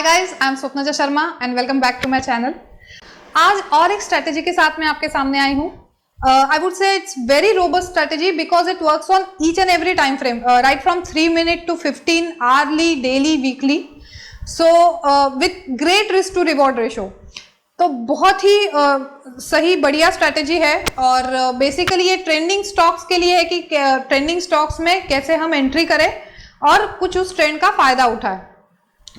Guys, I am Swapnaja Sharma and welcome back to my channel. आज और एक स्ट्रेटेजी के साथ मैं आपके सामने आई हूँ। I would say it's very robust strategy because it works on each and every time frame, right from 3 minute to 15 hourly, daily, weekly, so with great risk to reward ratio. तो बहुत ही सही बढ़िया स्ट्रेटेजी है और basically ये trending stocks के लिए है कि ट्रेंडिंग स्टॉक्स में कैसे हम एंट्री करें और कुछ उस ट्रेंड का फायदा उठाएं।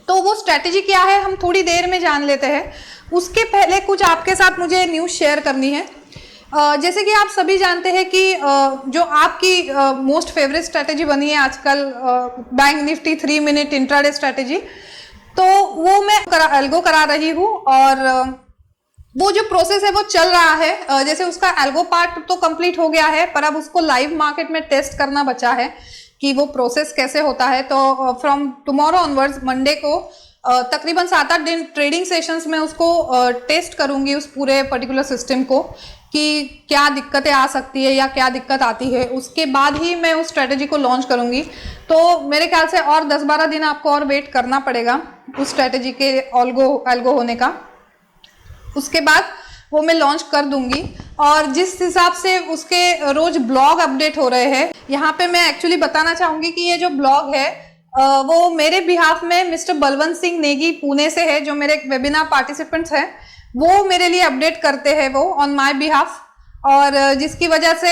तो वो स्ट्रेटेजी क्या है हम थोड़ी देर में जान लेते हैं। उसके पहले कुछ आपके साथ मुझे न्यूज़ शेयर करनी है। जैसे कि आप सभी जानते हैं कि जो आपकी मोस्ट फेवरेट स्ट्रेटेजी बनी है आजकल, bank Nifty 3 minute intraday strategy, तो वो मैं एल्गो करा रही हूँ और वो जो प्रोसेस है वो चल रहा है। जैसे उसका एल्गो पार्ट तो कंप्लीट हो गया है, पर अब उसको लाइव मार्केट में टेस्ट करना बचा है कि वो प्रोसेस कैसे होता है। तो फ्रॉम टुमारो ऑनवर्ड्स, मंडे को तकरीबन 7-8 दिन ट्रेडिंग सेशंस में उसको टेस्ट करूंगी, उस पूरे पर्टिकुलर सिस्टम को, कि क्या दिक्कतें आ सकती है या क्या दिक्कत आती है। उसके बाद ही मैं उस स्ट्रेटेजी को लॉन्च करूंगी। तो मेरे ख्याल से और 10-12 दिन आपको और वेट करना पड़ेगा उस स्ट्रेटेजी के एल्गो होने का। उसके बाद वो मैं लॉन्च कर दूंगी और जिस हिसाब से उसके रोज ब्लॉग अपडेट हो रहे हैं, यहाँ पे मैं एक्चुअली बताना चाहूंगी कि ये जो ब्लॉग है वो मेरे बिहाफ में मिस्टर बलवंत सिंह नेगी पुणे से है, जो मेरे वेबिनार पार्टिसिपेंट्स हैं, वो मेरे लिए अपडेट करते हैं वो ऑन माय बिहाफ। और जिसकी वजह से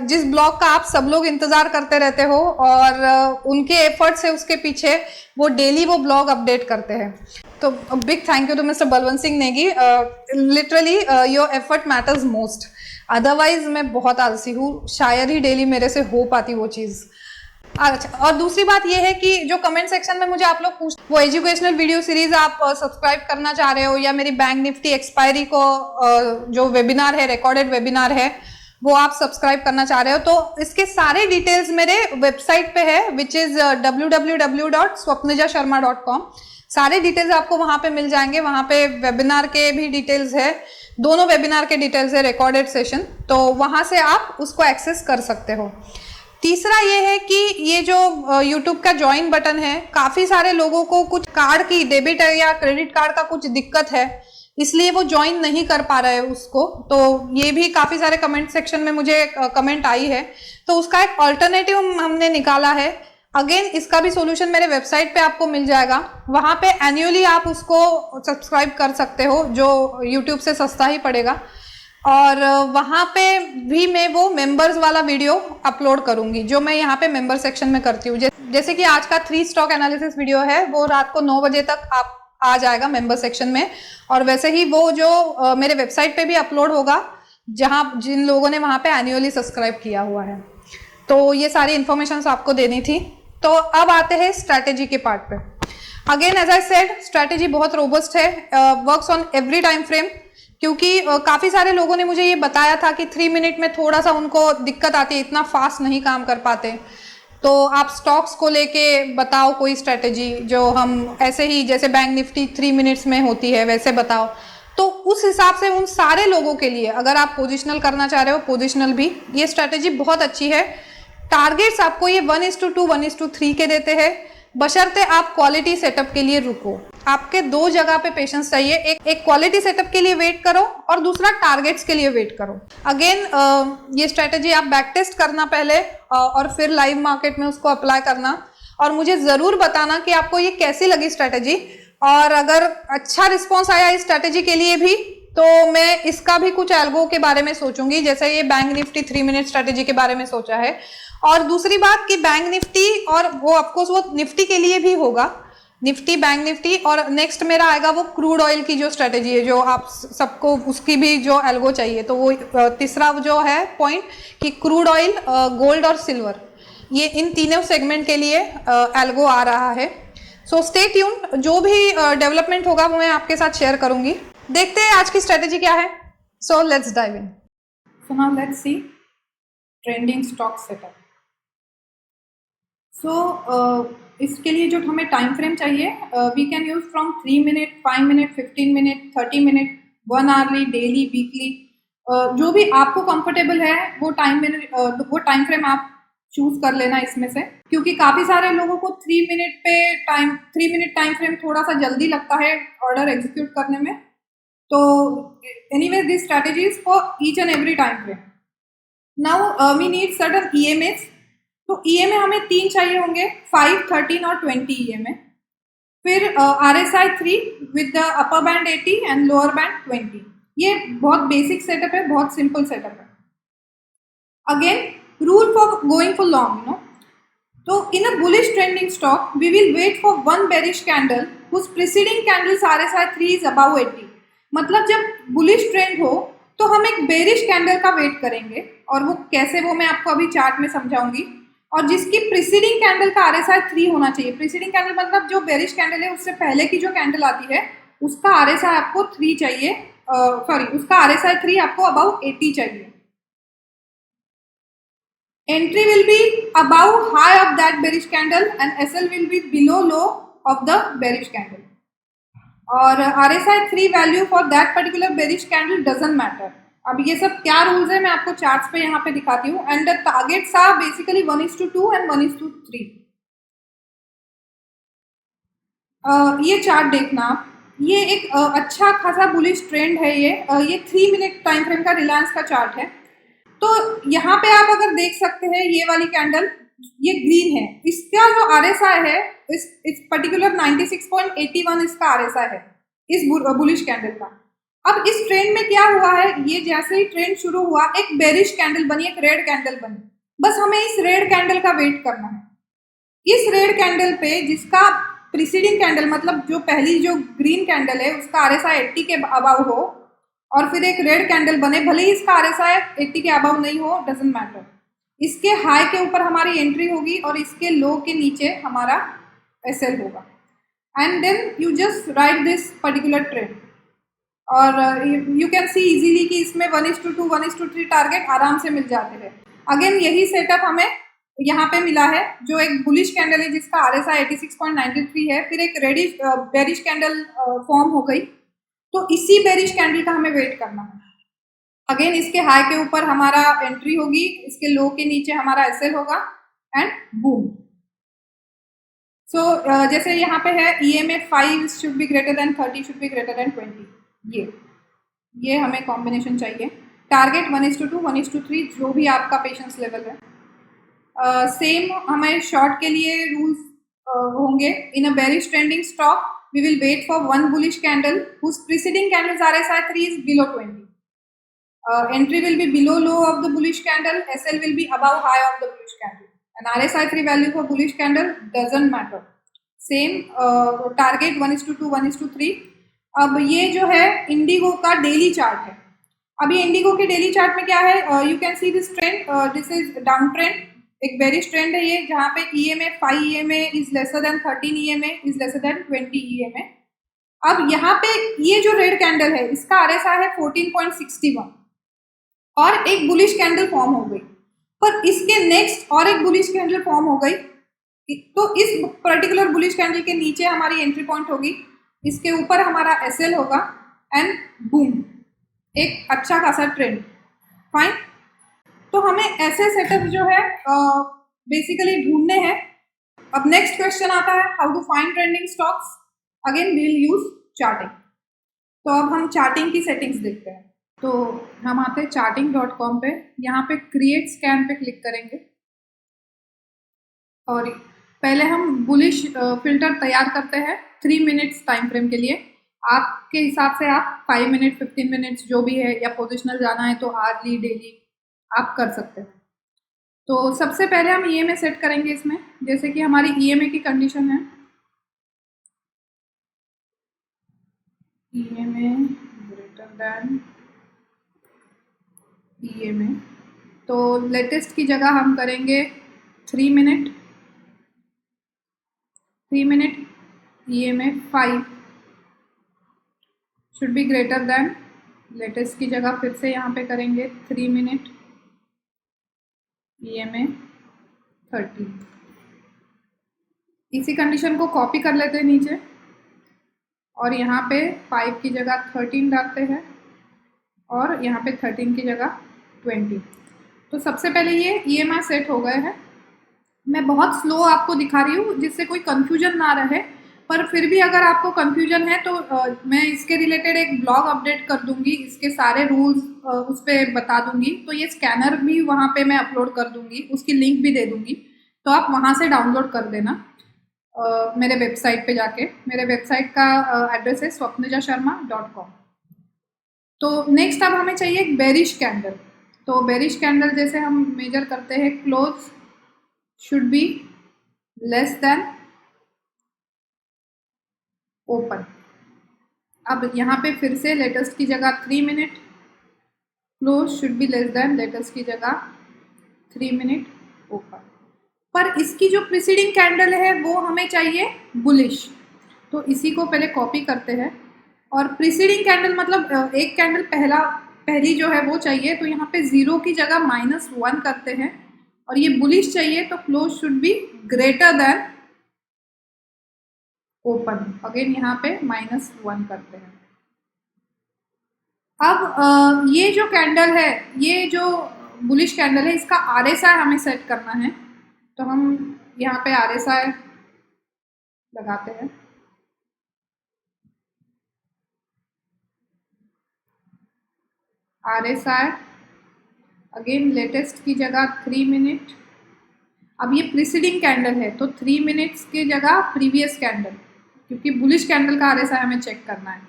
जिस ब्लॉग का आप सब लोग इंतजार करते रहते हो और उनके एफर्ट से उसके पीछे वो डेली वो ब्लॉग अपडेट करते हैं। तो big thank you to mister Balwant Singh नेगी। Literally your effort matters most, otherwise मैं बहुत आलसी हूँ, शायद ही डेली मेरे से हो पाती वो चीज़। अच्छा, और दूसरी बात ये है कि जो कमेंट सेक्शन में मुझे आप लोग पूछ, वो एजुकेशनल वीडियो सीरीज आप सब्सक्राइब करना चाह रहे हो या मेरी बैंक निफ्टी एक्सपायरी को जो वेबिनार है, रिकॉर्डेड वेबिनार है, वो आप सब्सक्राइब करना चाह रहे हो, तो इसके सारे डिटेल्स मेरे वेबसाइट पे है, विच इज www.swapnijasharma.com। सारे डिटेल्स आपको वहां पे मिल जाएंगे। वहां पे वेबिनार के भी डिटेल्स है, दोनों वेबिनार के डिटेल्स है, रिकॉर्डेड सेशन, तो वहां से आप उसको एक्सेस कर सकते हो। तीसरा ये है कि ये जो YouTube का ज्वाइन बटन है, काफ़ी सारे लोगों को कुछ कार्ड की, डेबिट या क्रेडिट कार्ड का कुछ दिक्कत है, इसलिए वो ज्वाइन नहीं कर पा रहे हैं उसको। तो ये भी काफ़ी सारे कमेंट सेक्शन में मुझे कमेंट आई है, तो उसका एक ऑल्टरनेटिव हमने निकाला है। अगेन इसका भी सोल्यूशन मेरे वेबसाइट पे आपको मिल जाएगा। वहाँ पे एनुअली आप उसको सब्सक्राइब कर सकते हो, जो यूट्यूब से सस्ता ही पड़ेगा। और वहाँ पे भी मैं वो मेंबर्स वाला वीडियो अपलोड करूंगी, जो मैं यहाँ पे मेंबर सेक्शन में करती हूँ। जैसे कि आज का 3 स्टॉक एनालिसिस वीडियो है, वो रात को 9 बजे तक आप आ जाएगा मेंबर सेक्शन में। और वैसे ही वो जो मेरे वेबसाइट पे भी अपलोड होगा, जहाँ जिन लोगों ने वहाँ पे एनुअली सब्सक्राइब किया हुआ है। तो ये सारी इन्फॉर्मेशन आपको देनी थी। तो अब आते हैं स्ट्रैटेजी के पार्ट पे। Again as I said, strategy बहुत रोबस्ट है, works on every time frame, क्योंकि काफ़ी सारे लोगों ने मुझे ये बताया था कि 3 मिनट में थोड़ा सा उनको दिक्कत आती है, इतना फास्ट नहीं काम कर पाते। तो आप स्टॉक्स को लेके बताओ कोई स्ट्रेटेजी जो हम ऐसे ही, जैसे बैंक निफ्टी 3 मिनट्स में होती है, वैसे बताओ। तो उस हिसाब से उन सारे लोगों के लिए, अगर आप पोजिशनल करना चाह रहे हो, पोजिशनल भी, ये स्ट्रेटेजी बहुत अच्छी है। टारगेट्स आपको ये 1:2, 1:3 के देते हैं, बशर्ते आप क्वालिटी सेटअप के लिए रुको। आपके 2 जगह पे पेशेंस चाहिए, एक क्वालिटी सेटअप के लिए वेट करो और दूसरा टारगेट्स के लिए वेट करो। अगेन ये स्ट्रेटेजी आप बैक टेस्ट करना पहले और फिर लाइव मार्केट में उसको अप्लाई करना, और मुझे ज़रूर बताना कि आपको ये कैसी लगी स्ट्रेटेजी। और अगर अच्छा रिस्पॉन्स आया इस स्ट्रेटेजी के लिए भी, तो मैं इसका भी कुछ एल्गो के बारे में सोचूंगी, जैसे ये बैंक निफ्टी 3 मिनट स्ट्रेटेजी के बारे में सोचा है। और दूसरी बात कि बैंक निफ्टी, और वो ऑफकोर्स वो निफ्टी के लिए भी होगा, निफ्टी, बैंक निफ्टी, और नेक्स्ट मेरा आएगा वो क्रूड ऑयल की जो स्ट्रेटेजी है, जो आप सबको उसकी भी जो एल्गो चाहिए। तो वो तीसरा जो है पॉइंट कि क्रूड ऑयल, गोल्ड और सिल्वर, ये इन तीनों सेगमेंट के लिए एल्गो आ रहा है। सो स्टे ट्यून्ड, जो भी डेवलपमेंट होगा वो मैं आपके साथ शेयर करूंगी। देखते हैं आज की स्ट्रेटेजी क्या है। So let's dive in. So now let's see trending stock setup. So इसके लिए जो हमें टाइम फ्रेम चाहिए, we can use from 3 minute, 5 minute, 15 minute, 30 minute, 1 hourly, daily, weekly, जो भी आपको कंफर्टेबल है वो टाइम फ्रेम आप चूज कर लेना इसमें से, क्योंकि काफी सारे लोगों को 3 मिनट टाइम फ्रेम थोड़ा सा जल्दी लगता है ऑर्डर एग्जीक्यूट करने में। तो anyway this strategy is for each and every time frame. Now we need certain EMAs। तो EMA हमें 3 चाहिए होंगे, 5, 13 और 20 EMA। फिर RSI 3 with the upper band 80 and lower band 20। ये बहुत बेसिक सेटअप है, बहुत सिंपल सेटअप है। Again rule for going for long, So in a bullish trending stock, we will wait for one bearish candle whose preceding candle's RSI 3 is above 80। मतलब जब bullish trend हो तो हम एक bearish candle का wait करेंगे, और वो कैसे वो मैं आपको अभी चार्ट में समझाऊंगी। और जिसकी preceding candle का RSI 3 होना चाहिए। preceding candle मतलब जो bearish candle है उससे पहले की जो candle आती है उसका RSI आपको 3 चाहिए, उसका RSI 3 आपको above 80 चाहिए। Entry will be above high of that bearish candle and SL will be below low of the bearish candle. और RSI 3 value for that particular bearish candle doesn't matter। अब ये सब क्या रूल्स है मैं आपको चार्ट्स पे यहाँ पे दिखाती हूँ। And the targets are basically 1:2 and 1:3। ये चार्ट देखना, ये एक अच्छा खासा बुलिश ट्रेंड है। ये 3 मिनट टाइम फ्रेम का रिलायंस का चार्ट है। तो यहाँ पे आप अगर देख सकते हैं ये वाली कैंडल, ये ग्रीन है, इसका जो RSI है इस पर्टिकुलर 96.81 इसका RSI है इस बुलिश कैंडल का। अब इस ट्रेंड में क्या हुआ है, ये जैसे ही ट्रेंड शुरू हुआ एक बेरिश कैंडल बनी, एक रेड कैंडल बनी। बस हमें इस रेड कैंडल का वेट करना है। इस रेड कैंडल पे जिसका प्रीसीडिंग कैंडल मतलब जो पहली जो ग्रीन कैंडल है उसका RSI 80 के अबाव हो, और फिर एक रेड कैंडल बने, भले ही इसका RSI 80 के अबाव नहीं हो, डजंट मैटर। इसके हाई के ऊपर हमारी एंट्री होगी और इसके लो के नीचे हमारा SL होगा। And then you just write this particular trend, और यू कैन सी इजीली कि इसमें 1:2 1:3 टारगेट आराम से मिल जाते हैं। अगेन यही सेटअप हमें यहाँ पे मिला है, जो एक बुलिश कैंडल है जिसका RSI 86.93 है, फिर एक रेडिश बेरिश कैंडल फॉर्म हो गई। तो इसी बेरिश कैंडल का हमें वेट करना है। अगेन इसके हाई के ऊपर हमारा एंट्री होगी, इसके लो के नीचे हमारा SL होगा एंड बूम। सो जैसे यहाँ पे है EMA 5 should be greater than 30 should be greater than 20। ये हमें कॉम्बिनेशन चाहिए। टारगेट 1:2 1:3 जो भी आपका पेशेंस लेवल है। सेम हमें शॉर्ट के लिए रूल्स होंगे। In a bearish trending stock we will wait for one bullish candle whose preceding candle's RSI 3 is below 20. Entry will be below low of the bullish candle, SL will be above high of the bullish candle, and RSI 3 value for bullish candle doesn't matter. Same target 1:2 1:3। अब ये जो है Indigo का daily chart है। अभी Indigo के daily chart में क्या है, you can see this trend, this is down trend, एक बेरिश ट्रेंड है ये, जहाँ पे EMA 5 EMA is lesser than 13 EMA is lesser than 20 EMA। अब यहाँ पे ये जो रेड कैंडल है इसका RSI है 14.61 और एक बुलिश कैंडल फॉर्म हो गई, पर इसके नेक्स्ट और एक बुलिश कैंडल फॉर्म हो गई। तो इस पर्टिकुलर बुलिश कैंडल के नीचे हमारी एंट्री पॉइंट होगी, इसके ऊपर हमारा SL होगा एंड बूम, एक अच्छा खासा ट्रेंड। फाइन। तो हमें ऐसे सेटअप जो है बेसिकली ढूंढने हैं। अब नेक्स्ट क्वेश्चन आता है, how to find trending stocks. Again we will use charting. तो अब हम चार्टिंग की सेटिंग्स देखते हैं। तो हम आते हैं charting.com पे, यहाँ पे क्रिएट स्कैन पे क्लिक करेंगे और पहले हम बुलिश फिल्टर तैयार करते हैं 3 मिनट्स टाइम फ्रेम के लिए। आपके हिसाब से आप 5 मिनट 15 मिनट्स जो भी है, या पोजिशनल जाना है तो आर्ली डेली आप कर सकते हैं। तो सबसे पहले हम EMA सेट करेंगे इसमें, जैसे कि हमारी EMA की कंडीशन है EMA ग्रेटर देन EMA। तो लेटेस्ट की जगह हम करेंगे 3 minute EMA 5 should be greater than, latest की जगह फिर से यहाँ पे करेंगे 3 मिनट EMA 30। इसी कंडीशन को कॉपी कर लेते हैं नीचे और यहाँ पे 5 की जगह 13 रखते हैं और यहाँ पे 13 की जगह 20। तो सबसे पहले ये EMA सेट हो गए हैं। मैं बहुत स्लो आपको दिखा रही हूँ जिससे कोई कंफ्यूजन ना रहे, पर फिर भी अगर आपको कंफ्यूजन है तो मैं इसके रिलेटेड एक ब्लॉग अपडेट कर दूंगी, इसके सारे रूल्स उस पर बता दूंगी। तो ये स्कैनर भी वहाँ पे मैं अपलोड कर दूंगी, उसकी लिंक भी दे दूंगी, तो आप वहाँ से डाउनलोड कर देना मेरे वेबसाइट पे जाके। मेरे वेबसाइट का एड्रेस है swapnijasharma.com। तो नेक्स्ट अब हमें चाहिए एक बेरिश कैंडल। तो बेरिश कैंडल जैसे हम मेजर करते हैं, close should be less than open. अब यहाँ पे फिर से लेटेस्ट की जगह 3 minute, close should be less than latest की जगह 3 मिनट, ओपन। पर इसकी जो प्रीसीडिंग कैंडल है वो हमें चाहिए बुलिश। तो इसी को पहले कॉपी करते हैं, और प्रीसीडिंग कैंडल मतलब एक कैंडल पहली जो है वो चाहिए, तो यहाँ पे 0 की जगह -1 करते हैं, और ये बुलिश चाहिए तो close should be greater than open. Again यहाँ पे -1 करते हैं। अब ये जो कैंडल है, ये जो बुलिश कैंडल है, इसका RSI हमें सेट करना है। तो हम यहाँ पे RSI लगाते हैं। RSI अगेन लेटेस्ट की जगह 3 मिनट। अब ये प्रीसीडिंग कैंडल है तो 3 मिनट्स की जगह प्रीवियस कैंडल, क्योंकि बुलिश कैंडल का RSI हमें चेक करना है।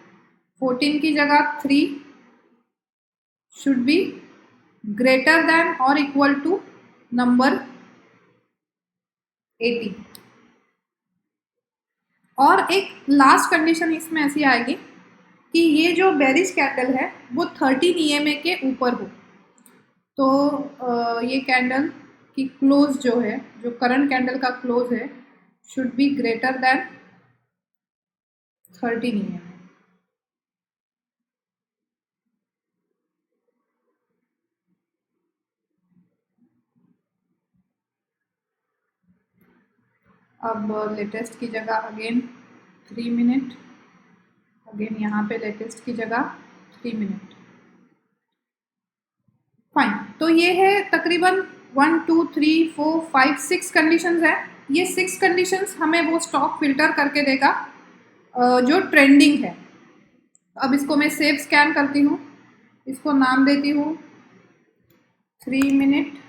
14 की जगह 3 शुड बी ग्रेटर देन और इक्वल टू नंबर 80। और एक लास्ट कंडीशन इसमें ऐसी आएगी कि ये जो बेरिश कैंडल है वो 13 EMA के ऊपर हो। तो ये कैंडल की क्लोज जो है, जो करंट कैंडल का क्लोज है, should be greater than 13 EMA। अब लेटेस्ट की जगह अगेन 3 मिनट, अगेन यहाँ पे लेटेस्ट की जगह 3 मिनट। फाइन। तो ये है तकरीबन 1 2 3 4 5 6 कंडीशंस है। ये 6 कंडीशंस हमें वो स्टॉक फिल्टर करके देगा जो ट्रेंडिंग है। अब इसको मैं सेव स्कैन करती हूँ, इसको नाम देती हूँ 3 मिनट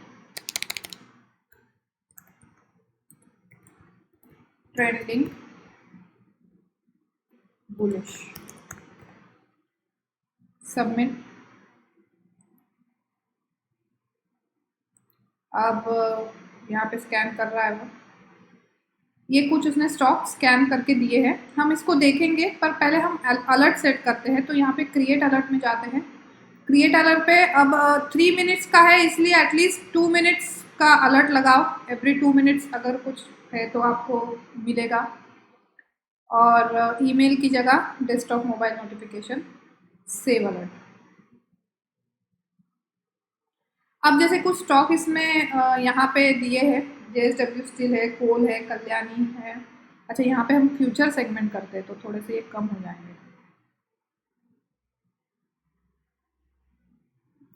ट्रेंडिंग बुलिश, सबमिट। अब यहाँ पे स्कैन कर रहा है वो, ये कुछ उसने स्टॉक स्कैन करके दिए हैं, हम इसको देखेंगे, पर पहले हम अलर्ट सेट करते हैं। तो यहाँ पे क्रिएट अलर्ट में जाते हैं। क्रिएट अलर्ट पे अब 3 मिनट्स का है, इसलिए एटलीस्ट 2 मिनट्स का अलर्ट लगाओ। एवरी 2 मिनट्स अगर कुछ है तो आपको मिलेगा। और ईमेल की जगह desktop mobile notification, save alert. अब जैसे कुछ स्टॉक इसमें यहाँ पे दिए हैं, JSW स्टील है, कोल है, कल्याणी है। अच्छा, यहाँ पे हम फ्यूचर सेगमेंट करते हैं तो थोड़े से ये कम हो जाएंगे।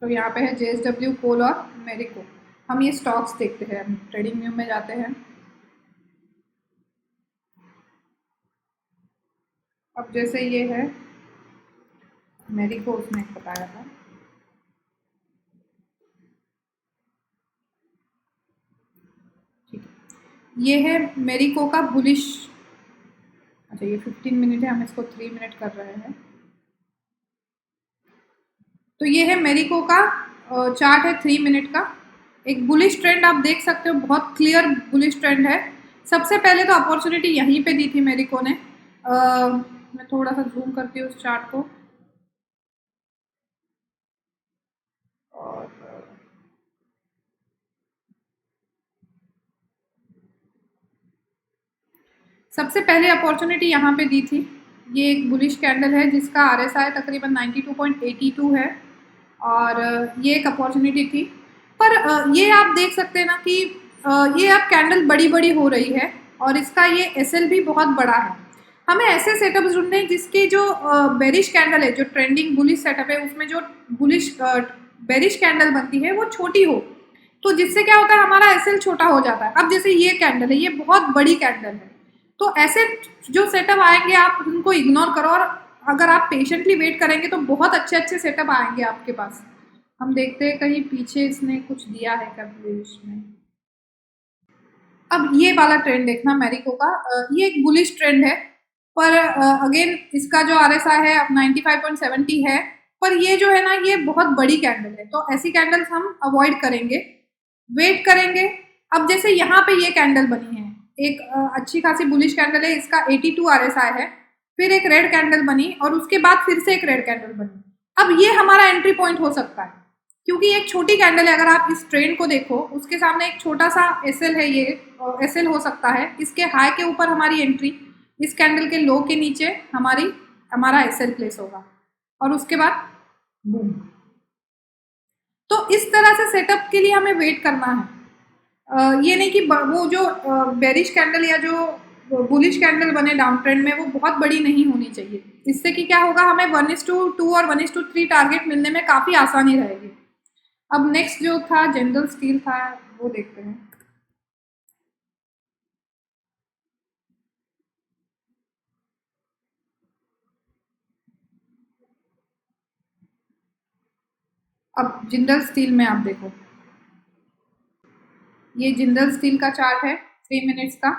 तो यहाँ पे है JSW, कोल और मेरिको। हम ये स्टॉक्स देखते हैं, हम ट्रेडिंग व्यू में जाते हैं। अब जैसे ये है मेरिको, उसने बताया था। ठीक है, ये है मेरिको का बुलिश। अच्छा, ये 15 मिनट है, हम इसको 3 मिनट कर रहे हैं। तो ये है मेरिको का चार्ट है 3 मिनट का। एक बुलिश ट्रेंड आप देख सकते हो, बहुत क्लियर बुलिश ट्रेंड है। सबसे पहले तो अपॉर्चुनिटी यहीं पे दी थी मेरिको ने। मैं थोड़ा सा जूम करती हूँ उस चार्ट को, और सबसे पहले अपॉर्चुनिटी यहाँ पे दी थी। ये एक बुलिश कैंडल है जिसका RSI तकरीबन 92.82 है, और ये एक अपॉर्चुनिटी थी। पर ये आप देख सकते हैं ना कि ये अब कैंडल बड़ी बड़ी हो रही है, और इसका ये SL भी बहुत बड़ा है। हमें ऐसे सेटअप्स ढूंढने हैं जिसकी जो बेरिश कैंडल है, जो ट्रेंडिंग बुलिश सेटअप है, उसमें जो बुलिश बेरिश कैंडल बनती है वो छोटी हो, तो जिससे क्या होता है, हमारा एसएल छोटा हो जाता है। अब जैसे ये कैंडल है, ये बहुत बड़ी कैंडल है, तो ऐसे जो सेटअप आएंगे आप उनको इग्नोर करो, और अगर आप पेशेंटली वेट करेंगे तो बहुत अच्छे अच्छे सेटअप आएंगे आपके पास। हम देखते हैं कहीं पीछे इसने कुछ दिया है कभी में। अब ये वाला ट्रेंड देखना मैरिको का, ये एक बुलिश ट्रेंड है, पर अगेन इसका जो आरएसआई है अब 95.70 है, पर ये जो है ना, ये बहुत बड़ी कैंडल है, तो ऐसी कैंडल्स हम अवॉइड करेंगे, वेट करेंगे। अब जैसे यहाँ पे ये कैंडल बनी है, एक अच्छी खासी बुलिश कैंडल है, इसका 82 आरएसआई है, फिर एक रेड कैंडल बनी और उसके बाद फिर से एक रेड कैंडल बनी। अब ये हमारा एंट्री पॉइंट हो सकता है, क्योंकि एक छोटी कैंडल है, अगर आप इस ट्रेंड को देखो उसके सामने एक छोटा सा एसएल है, ये एसएल हो सकता है, इसके हाई के ऊपर हमारी एंट्री, इस कैंडल के लो के नीचे हमारा एसएल प्लेस होगा, और उसके बाद बूम। तो इस तरह से सेटअप के लिए हमें वेट करना है। ये नहीं कि वो जो बेरिश कैंडल या जो बुलिश कैंडल बने डाउन ट्रेंड में, वो बहुत बड़ी नहीं होनी चाहिए। इससे कि क्या होगा, हमें 1:2 और 1:3 टारगेट मिलने में काफ़ी आसानी रहेगी। अब नेक्स्ट जो था जिंदल स्टील था, वो देखते हैं। अब जिंदल स्टील में आप देखो, ये जिंदल स्टील का चार्ट है 3 मिनट्स का।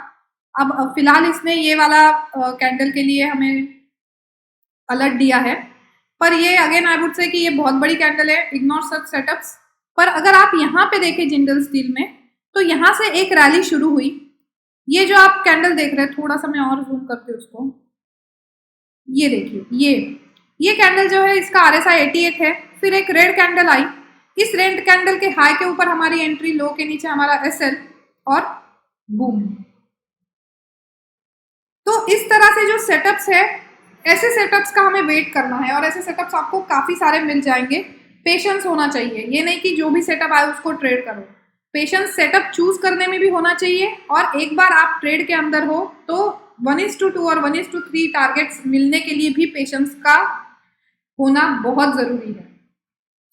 अब फिलहाल इसने ये वाला कैंडल के लिए हमें अलर्ट दिया है, पर ये अगेन आई वुड से कि ये बहुत बड़ी कैंडल है, इग्नोर सच सेटअप्स। पर अगर आप यहाँ पे देखें जिंदल स्टील में, तो यहाँ से एक रैली शुरू हुई। ये जो आप कैंडल देख रहे हैं, थोड़ा सा मैं और जूम करती हूँ उसको, ये देखिए, ये कैंडल जो है इसका आरएसआई 88 है, फिर एक रेड कैंडल आई, इस रेड कैंडल के हाई के ऊपर हमारी एंट्री, लो के नीचे हमारा एसएल, और बूम। तो इस तरह से जो सेटअप्स है, ऐसे सेटअप्स का हमें वेट करना है, और ऐसे सेटअप्स आपको काफ़ी सारे मिल जाएंगे। पेशेंस होना चाहिए, ये नहीं कि जो भी सेटअप आए उसको ट्रेड करो। पेशेंस सेटअप चूज करने में भी होना चाहिए, और एक बार आप ट्रेड के अंदर हो तो 1:2 और 1:3 टारगेट्स मिलने के लिए भी पेशेंस का होना बहुत ज़रूरी है।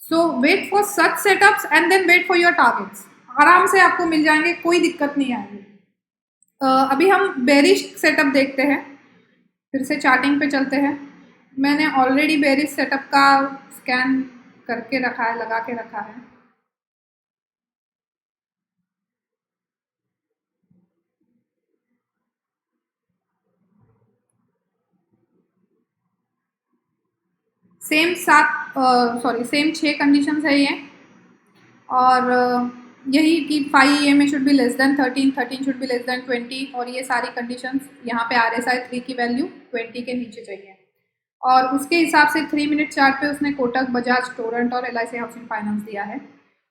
So wait for such setups and then wait for your targets, आराम से आपको मिल जाएंगे, कोई दिक्कत नहीं आएगी। अभी हम बेरिश सेटअप देखते हैं, फिर से चार्टिंग पे चलते हैं। मैंने ऑलरेडी बेरिश सेटअप का स्कैन करके रखा है, लगा के रखा है। सेम 6 कंडीशंस है ये, और यही कि 5 EMA should be less than 13, 13 should be less than 20, और ये सारी कंडीशंस यहाँ पे RSI 3 की वैल्यू 20 के नीचे चाहिए। और उसके हिसाब से 3 मिनट चार्ट पे उसने कोटक, बजाज, टोरेंट और LIC हाउसिंग फाइनेंस दिया है,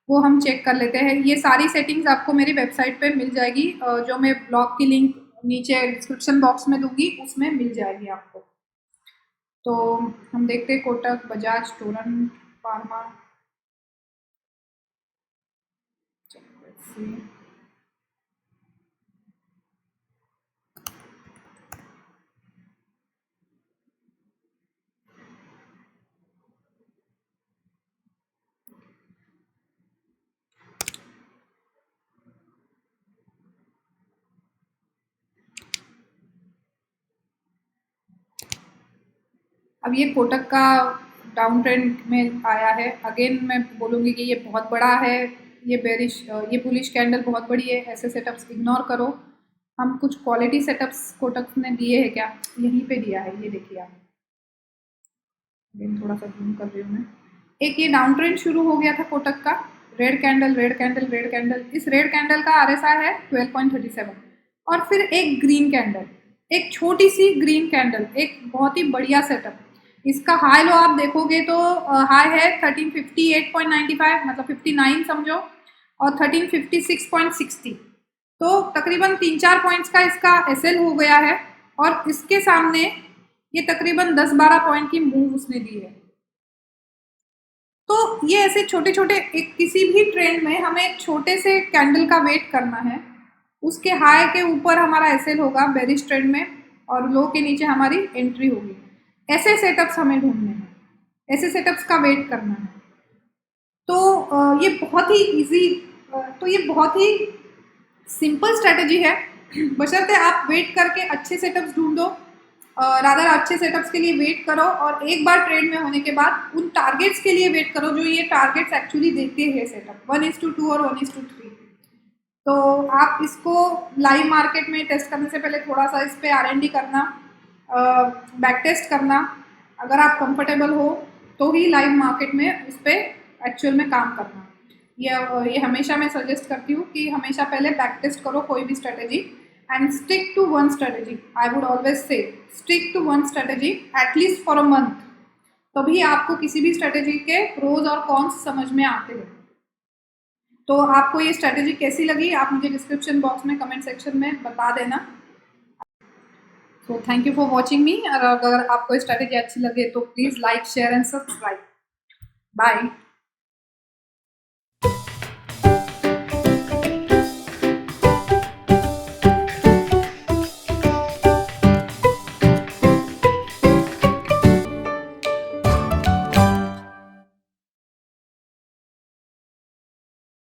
वो हम चेक कर लेते हैं। ये सारी सेटिंग्स आपको मेरी वेबसाइट पे मिल जाएगी, जो मैं ब्लॉग की लिंक नीचे डिस्क्रिप्शन बॉक्स में दूंगी, उसमें मिल जाएगी आपको। तो हम देखते हैं कोटक, बजाज, टोरेंट, फार्मा। अब ये कोटक का डाउन ट्रेंड में आया है। अगेन मैं बोलूँगी कि ये बहुत बड़ा है, ये बेरिश, ये बुलिश कैंडल बहुत बड़ी है, ऐसे सेटअप्स इग्नोर करो। हम कुछ क्वालिटी सेटअप्स कोटक ने दिए हैं क्या, यहीं पे दिया है, ये देखिए आप। थोड़ा सा जूम कर रही हूँ मैं। एक ये डाउन ट्रेंड शुरू हो गया था कोटक का, red candle, red candle, red candle. इस रेड कैंडल का RSI है 12.37, और फिर एक ग्रीन कैंडल, एक छोटी सी ग्रीन कैंडल, एक बहुत ही बढ़िया सेटअप। इसका हाई लो आप देखोगे तो हाई है 1358.95, मतलब 59 समझो, और 1356.60, तो तकरीबन 3-4 पॉइंट्स का इसका SL हो गया है, और इसके सामने ये तकरीबन 10-12 पॉइंट की मूव उसने दी है। तो ये ऐसे छोटे छोटे, एक किसी भी ट्रेंड में हमें एक छोटे से कैंडल का वेट करना है, उसके हाई के ऊपर हमारा SL होगा बेरिश ट्रेंड में, और लो के नीचे हमारी एंट्री होगी। ऐसे सेटअप्स हमें ढूंढने हैं, ऐसे सेटअप्स का वेट करना है। तो ये बहुत ही इजी तो ये बहुत ही सिंपल स्ट्रेटेजी है, बशर्ते आप वेट करके अच्छे सेटअप्स ढूंढो, रादर अच्छे सेटअप्स के लिए वेट करो और एक बार ट्रेड में होने के बाद उन टारगेट्स के लिए वेट करो जो ये टारगेट्स एक्चुअली देते हैं सेटअप 1:2 और 1:3। तो आप इसको लाइव मार्केट में टेस्ट करने से पहले थोड़ा सा इस पर R&D करना, बैक टेस्ट करना, अगर आप कंफर्टेबल हो तो ही लाइव मार्केट में उस पर एक्चुअल में काम करना। ये हमेशा मैं सजेस्ट करती हूँ कि हमेशा पहले बैक टेस्ट करो कोई भी strategy and stick to one strategy. I would always say stick to one strategy at least for a month, तभी आपको किसी भी स्ट्रेटेजी के प्रोज और कॉन्स समझ में आते हैं। तो आपको ये स्ट्रेटेजी कैसी लगी आप मुझे डिस्क्रिप्शन बॉक्स में कमेंट सेक्शन में बता देना। तो thank you for watching me, और अगर आपको स्ट्रेटेजी अच्छी लगे तो please like share and subscribe. Bye.